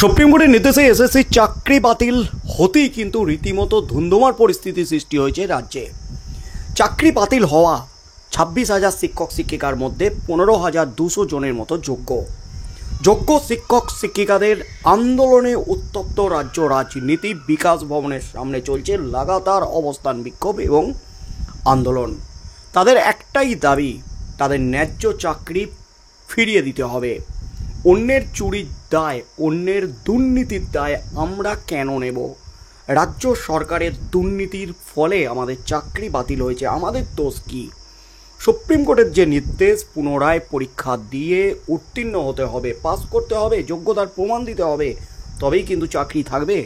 Supreme কোর্টের নির্দেশে SSC চাকরি বাতিল হতেই কিন্তু রীতিমতো ধুন্ধুমার পরিস্থিতি সৃষ্টি হয়েছে রাজ্যে। চাকরি বাতিল হওয়া 26,000 শিক্ষক শিক্ষিকার মধ্যে 15,200 জনের মতো যোগ্য শিক্ষক শিক্ষিকাদের আন্দোলনে উত্তপ্ত রাজ্য রাজনীতি। বিকাশ ভবনের সামনে চলছে লাগাতার অবস্থান বিক্ষোভ এবং আন্দোলন। তাদের একটাই দাবি, তাদের ন্যায্য চাকরি ফিরিয়ে দিতে হবে। অন্যের চুরির দায়, অন্যের দুর্নীতির দায় আমরা কেন নেব? রাজ্য সরকারের দুর্নীতির ফলে আমাদের চাকরি বাতিল হয়েছে, আমাদের দোষ কী? সুপ্রিম কোর্টের যে নির্দেশ, পুনরায় পরীক্ষা দিয়ে উত্তীর্ণ হতে হবে, পাস করতে হবে, যোগ্যতার প্রমাণ দিতে হবে, তবেই কিন্তু চাকরি থাকবে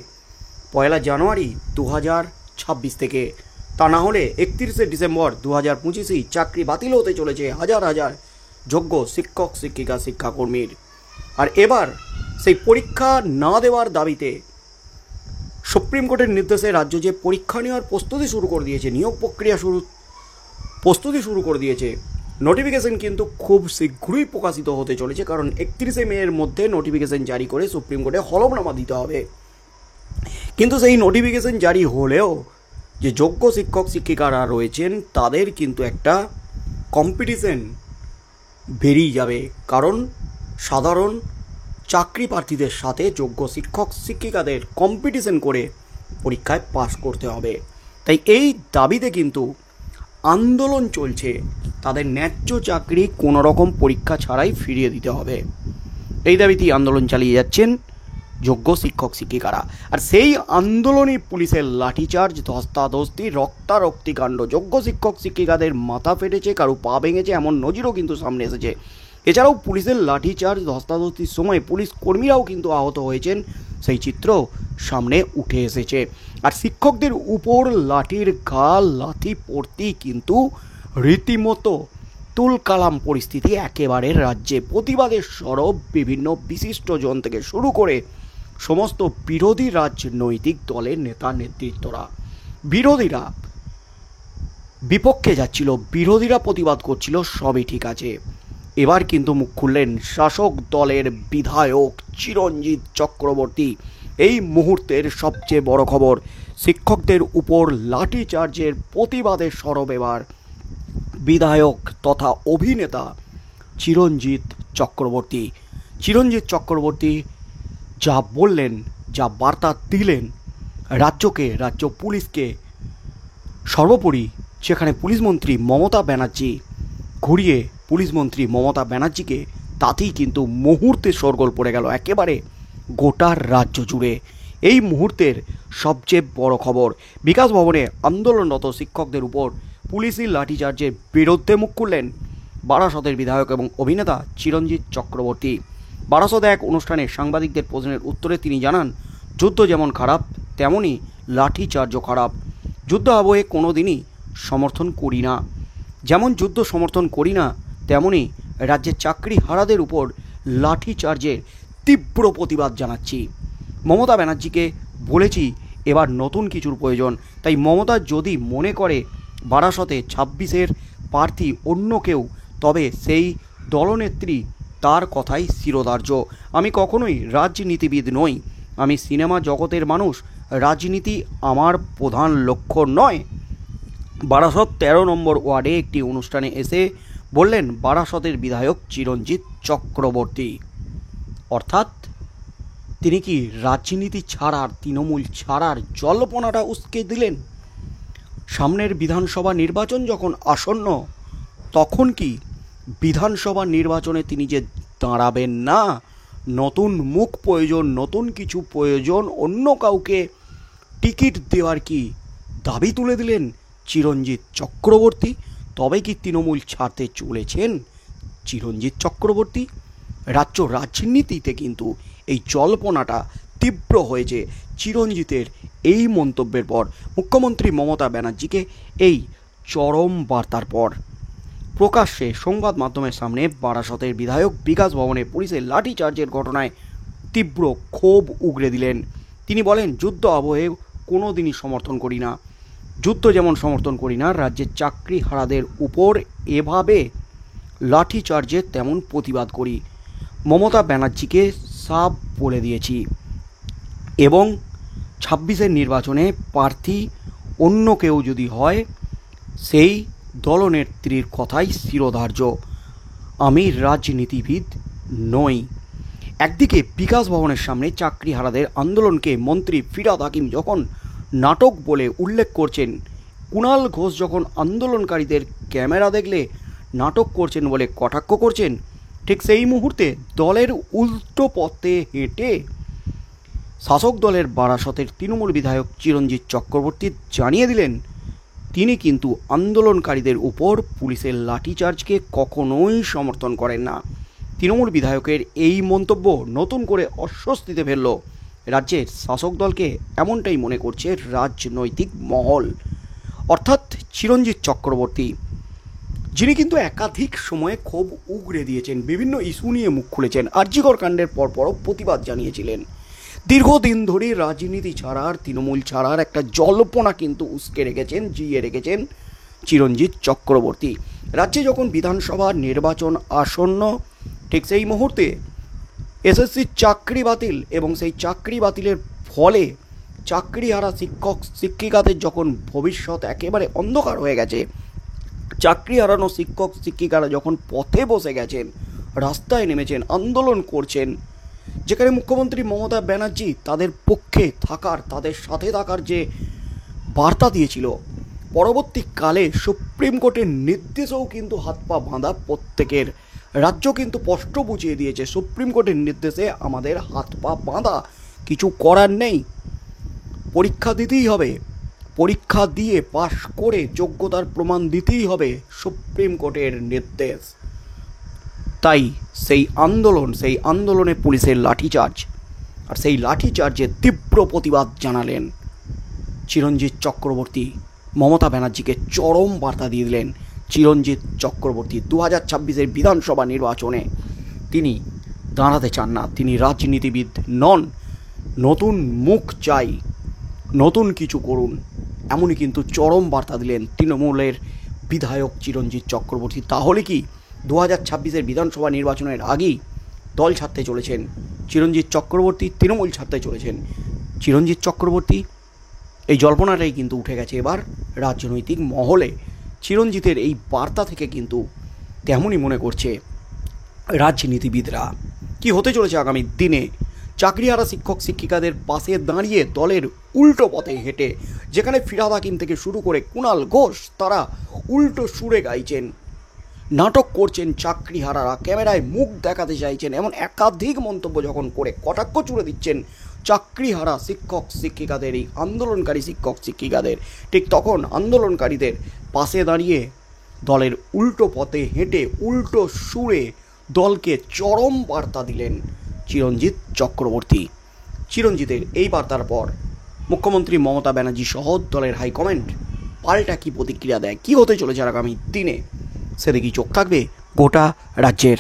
1 জানুয়ারি 2026 থেকে। তা না হলে 31শে ডিসেম্বর 2025 চাকরি বাতিল হতে চলেছে হাজার হাজার যোগ্য শিক্ষক শিক্ষিকা শিক্ষাকর্মীর। আর এবার সেই পরীক্ষা না দেওয়ার দাবিতে সুপ্রিম কোর্টের নির্দেশে রাজ্য যে পরীক্ষা নেওয়ার প্রস্তুতি শুরু করে দিয়েছে, নিয়োগ প্রক্রিয়া প্রস্তুতি শুরু করে দিয়েছে। নোটিফিকেশন কিন্তু খুব শীঘ্রই প্রকাশিত হতে চলেছে, কারণ 31শে মের মধ্যে নোটিফিকেশন জারি করে সুপ্রিম কোর্টে হলফনামা দিতে হবে। কিন্তু সেই নোটিফিকেশন জারি হলেও যে যোগ্য শিক্ষক শিক্ষিকারা রয়েছেন তাদের কিন্তু একটা কম্পিটিশন বেরিয়ে যাবে, কারণ সাধারণ চাকরি প্রার্থীদের সাথে যোগ্য শিক্ষক শিক্ষিকাদের কম্পিটিশন করে পরীক্ষায় পাস করতে হবে। তাই এই দাবিতে কিন্তু আন্দোলন চলছে, তাদের ন্যায্য চাকরি কোনো রকম পরীক্ষা ছাড়াই ফিরিয়ে দিতে হবে। এই দাবিতেই আন্দোলন চালিয়ে যাচ্ছেন যোগ্য শিক্ষক শিক্ষিকারা। আর সেই আন্দোলনই পুলিশের লাঠিচার্জ, ধস্তাধস্তি, রক্তারক্তি কাণ্ড। যোগ্য শিক্ষক শিক্ষিকাদের মাথা ফেটেছে, কারো পা ভেঙেছে, এমন নজিরও কিন্তু সামনে এসেছে। এছাড়াও পুলিশের লাঠিচার্জ, ধস্তাধস্তির সময় পুলিশ কর্মীরাও কিন্তু আহত হয়েছেন, সেই চিত্র সামনে উঠে এসেছে। আর শিক্ষকদের উপর লাঠির ঘা, লাথি পড়তেই কিন্তু রীতিমতো তুলকালাম পরিস্থিতি একেবারে রাজ্যে। প্রতিবাদের সরব বিভিন্ন বিশিষ্টজন থেকে শুরু করে সমস্ত বিরোধী রাজনৈতিক দলের নেতা নেতৃত্বরা। বিরোধীরা বিপক্ষে যাচ্ছিল, বিরোধীরা প্রতিবাদ করছিল, সবই ঠিক আছে। এবার কিন্তু মুখ খুললেন শাসক দলের বিধায়ক চিরঞ্জিত চক্রবর্তী। এই মুহূর্তের সবচেয়ে বড় খবর, শিক্ষকদের উপর লাঠিচার্জের প্রতিবাদের সরব এবার বিধায়ক তথা অভিনেতা চিরঞ্জিত চক্রবর্তী। চিরঞ্জিত চক্রবর্তী যা বললেন, যা বার্তা দিলেন রাজ্যকে, রাজ্য পুলিশকে, সর্বোপরি সেখানে পুলিশমন্ত্রী মমতা ব্যানার্জি ঘুরিয়ে পুলিশমন্ত্রী মমতা ব্যানার্জিকে, তাতেই কিন্তু মুহূর্তে শোরগোল পড়ে গেল একেবারে গোটার রাজ্য জুড়ে। এই মুহূর্তের সবচেয়ে বড় খবর, বিকাশ ভবনে আন্দোলনরত শিক্ষকদের উপর পুলিশি লাঠিচার্জের বিরুদ্ধে মুখ খুললেন বারাসতের বিধায়ক এবং অভিনেতা চিরঞ্জিত চক্রবর্তী। বারাসতে এক অনুষ্ঠানে সাংবাদিকদের প্রশ্নের উত্তরে তিনি জানান, যুদ্ধ যেমন খারাপ তেমনই লাঠিচার্জও খারাপ। যুদ্ধ আবহে কোনো দিনই সমর্থন করি না, যেমন যুদ্ধ সমর্থন করি না তেমনই রাজ্যের চাকরি হারাদের উপর লাঠিচার্জের তীব্র প্রতিবাদ জানাচ্ছি। মমতা ব্যানার্জিকে বলেছি এবার নতুন কিছুর প্রয়োজন। তাই মমতা যদি মনে করে বারাসতে 26-এর প্রার্থী অন্য কেউ, তবে সেই দলনেত্রী তার কথাই শিরোধার্য। আমি কখনোই রাজনীতিবিদ নই, আমি সিনেমা জগতের মানুষ, রাজনীতি আমার প্রধান লক্ষ্য নয়। বারাসত 13 নম্বর ওয়ার্ডে একটি অনুষ্ঠানে এসে বললেন বারাসতের বিধায়ক চিরঞ্জিত চক্রবর্তী। অর্থাৎ তিনি কি রাজনীতি ছাড়ার, তৃণমূল ছাড়ার জল্পনাটা উস্কে দিলেন? সামনের বিধানসভা নির্বাচন যখন আসন্ন, তখন কি বিধানসভা নির্বাচনে তিনি যে দাঁড়াবেন না, নতুন মুখ প্রয়োজন, নতুন কিছু প্রয়োজন, অন্য কাউকে টিকিট দেওয়ার কি দাবি তুলে দিলেন চিরঞ্জিত চক্রবর্তী? তবে কি তৃণমূল ছাড়তে চলেছেন চিরঞ্জিত চক্রবর্তী? রাজ্য রাজনীতিতে কিন্তু এই জল্পনাটা তীব্র হয়েছে চিরঞ্জিতের এই মন্তব্যের পর, মুখ্যমন্ত্রী মমতা ব্যানার্জিকে এই চরম বার্তার পর। প্রকাশ্যে সংবাদ মাধ্যমের সামনে বারাসতের বিধায়ক বিকাশ ভবনে পুলিশের লাঠিচার্জের ঘটনায় তীব্র ক্ষোভ উগরে দিলেন। তিনি বলেন, যুদ্ধ আবহে কোনো দিনই সমর্থন করি না, যুদ্ধ যেমন সমর্থন করি না, রাজ্যের চাকরি হারাদের উপর এভাবে লাঠিচার্জের তেমন প্রতিবাদ করি। মমতা ব্যানার্জিকে সাফ বলে দিয়েছি, এবং 26-এর নির্বাচনে প্রার্থী অন্য কেউ যদি হয় সেই দলনেত্রীর কথাই শিরোধার্য। আমি রাজনীতিবিদ নই। একদিকে বিকাশ ভবনের সামনে চাকরিহারাদের আন্দোলনকে মন্ত্রী ফিরহাদ হাকিম যখন নাটক বলে উল্লেখ করছেন, কুণাল ঘোষ যখন আন্দোলনকারীদের ক্যামেরা দেখলে নাটক করছেন বলে কটাক্ষ করছেন, ঠিক সেই মুহূর্তে দলের উল্টো পথে হেঁটে শাসক দলের বারাসতের তৃণমূল বিধায়ক চিরঞ্জিত চক্রবর্তী জানিয়ে দিলেন তিনি কিন্তু আন্দোলনকারীদের উপর পুলিশের লাঠিচার্জকে কখনোই সমর্থন করেন না। তৃণমূল বিধায়কের এই মন্তব্য নতুন করে অস্বস্তিতে ফেলল রাজ্যের শাসক দলকে, এমনটাই মনে করছে রাজনৈতিক মহল। অর্থাৎ চিরঞ্জিত চক্রবর্তী, যিনি কিন্তু একাধিক সময়ে ক্ষোভ উগরে দিয়েছেন, বিভিন্ন ইস্যু নিয়ে মুখ খুলেছেন, আরজিকর কাণ্ডের পরপরও প্রতিবাদ জানিয়েছিলেন, দীর্ঘদিন ধরে রাজনীতি ছাড়ার, তৃণমূল ছাড়ার একটা জল্পনা কিন্তু উস্কে রেখেছেন, জিয়ে রেখেছেন চিরঞ্জিত চক্রবর্তী। রাজ্যে যখন বিধানসভা নির্বাচন আসন্ন, ঠিক সেই মুহূর্তে এসএসসির চাকরি বাতিল এবং সেই চাকরি বাতিলের ফলে চাকরিহারা শিক্ষক শিক্ষিকাদের যখন ভবিষ্যৎ একেবারে অন্ধকার হয়ে গেছে, চাকরি হারানো শিক্ষক শিক্ষিকারা যখন পথে বসে গেছেন, রাস্তায় নেমেছেন, আন্দোলন করছেন, যেখানে মুখ্যমন্ত্রী মমতা ব্যানার্জি তাদের পক্ষে থাকার, তাদের সাথে থাকার যে বার্তা দিয়েছিল, পরবর্তীকালে সুপ্রিম কোর্টের নির্দেশেও কিন্তু হাত পা বাঁধা প্রত্যেকের। রাজ্য কিন্তু স্পষ্ট বুঝিয়ে দিয়েছে সুপ্রিম কোর্টের নির্দেশে আমাদের হাত পা বাঁধা, কিছু করার নেই, পরীক্ষা দিতেই হবে, পরীক্ষা দিয়ে পাশ করে যোগ্যতার প্রমাণ দিতেই হবে, সুপ্রিম কোর্টের নির্দেশ। তাই সেই আন্দোলনে পুলিশের লাঠিচার্জ, আর সেই লাঠিচার্জের তীব্র প্রতিবাদ জানালেন চিরঞ্জিত চক্রবর্তী। মমতা ব্যানার্জিকে চরম বার্তা দিয়ে দিলেন চিরঞ্জিত চক্রবর্তী। 2026-এর বিধানসভা নির্বাচনে তিনি দাঁড়াতে চান না, তিনি রাজনীতিবিদ নন, নতুন মুখ চাই, নতুন কিছু করুন, এমনই কিন্তু চরম বার্তা দিলেন তৃণমূলের বিধায়ক চিরঞ্জিত চক্রবর্তী। তাহলে কি 2026-এর বিধানসভা নির্বাচনের আগেই দল ছাড়তে চলেছেন চিরঞ্জিত চক্রবর্তী, তৃণমূল ছাড়তে চলেছেন চিরঞ্জিত চক্রবর্তী? এই জল্পনাটাই কিন্তু উঠে গেছে এবার রাজনৈতিক মহলে। চিরঞ্জিতের এই বার্তা থেকে কিন্তু তেমনই মনে করছে রাজনীতিবিদরা। কি হতে চলেছে আগামী দিনে? চাকরিহারা শিক্ষক শিক্ষিকাদের পাশে দাঁড়িয়ে দলের উল্টো পথে হেঁটে, যেখানে ফিরহাদ হাকিম থেকে শুরু করে কুণাল ঘোষ, তারা উল্টো সুরে গাইছেন, নাটক করছেন, চাকরিহারারা ক্যামেরায় মুখ দেখাতে চাইছেন, এমন একাধিক মন্তব্য যখন করে কটাক্ষ চুড়ে দিচ্ছেন চাকরিহারা শিক্ষক শিক্ষিকাদের, এই আন্দোলনকারী শিক্ষক শিক্ষিকাদের, ঠিক তখন আন্দোলনকারীদের পাশে দাঁড়িয়ে দলের উল্টো পথে হেঁটে উল্টো সুরে দলকে চরম বার্তা দিলেন চিরঞ্জিত চক্রবর্তী। চিরঞ্জিতের এই বার্তার পর মুখ্যমন্ত্রী মমতা ব্যানার্জি সহ দলের হাইকমান্ড পাল্টা কী প্রতিক্রিয়া দেয়, কী হতে চলেছে আগামী দিনে, সেদিকেই চোখ থাকবে গোটা রাজ্যের।